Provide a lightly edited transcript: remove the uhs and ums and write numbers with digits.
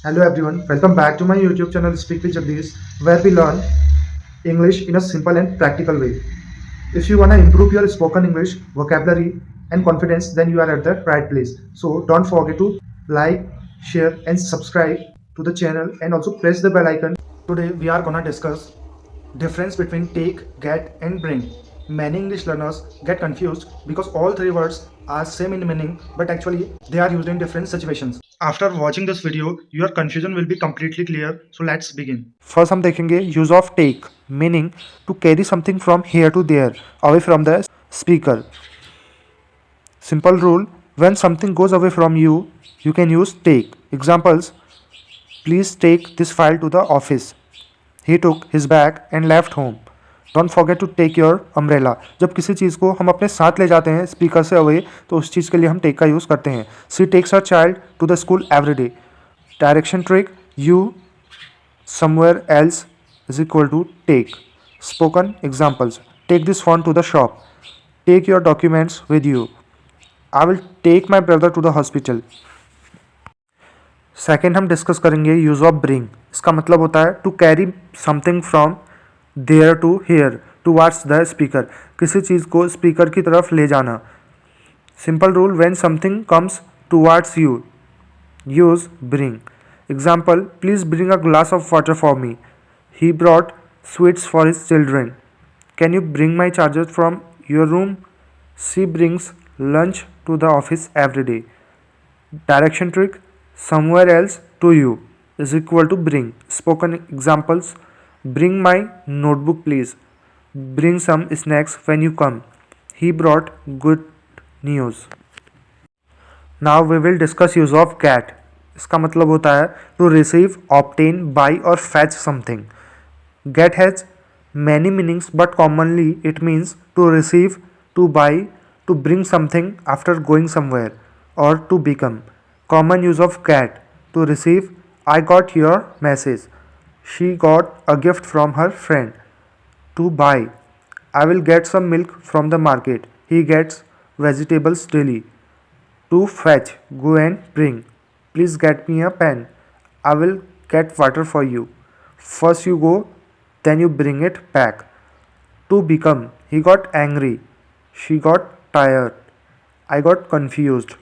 Hello everyone, welcome back to my YouTube channel Speak with Jagdish, where we learn English in a simple and practical way. If you want to improve your spoken English, vocabulary, and confidence, then you are at the right place. So don't forget to like, share, and subscribe to the channel, and also press the bell icon. Today we are gonna discuss difference between take, get, and bring. Many English learners get confused because all three words are same in meaning, but actually they are used in different situations. After watching this video, your confusion will be completely clear. So let's begin. First हम देखेंगे use of take, meaning to carry something from here to there, away from the speaker. Simple rule: when something goes away from you, you can use take. Examples: please take this file to the office. He took his bag and left home. Don't forget to take your umbrella. जब किसी चीज़ को हम अपने साथ ले जाते हैं स्पीकर से अवे, तो उस चीज़ के लिए हम take का यूज़ करते हैं. She takes her child to the school every day. Direction trick: you somewhere else is equal to take. Spoken examples: take this phone to the shop. Take your documents with you. I will take my brother to the hospital. Second हम discuss करेंगे use of bring. इसका मतलब होता है to carry something from there to here towards the speaker. किसी चीज़ को speaker की तरफ ले जाना. Simple rule: when something comes towards you, use bring. Example: please bring a glass of water for me. He brought sweets for his children. Can you bring my charger from your room. She brings lunch to the office every day. Direction trick: somewhere else to you is equal to bring. Spoken examples: bring my notebook please. Bring some snacks when you come. He brought good news. Now we will discuss use of get. इसका मतलब होता है to receive, obtain, buy or fetch something. Get has many meanings, but commonly it means to receive, to buy, to bring something after going somewhere, or to become. Common use of get: to receive, I got your message. She got a gift from her friend. To buy, I will get some milk from the market. He gets vegetables daily. To fetch, go and bring. Please get me a pen. I will get water for you. First you go, then you bring it back. To become, he got angry. She got tired. I got confused.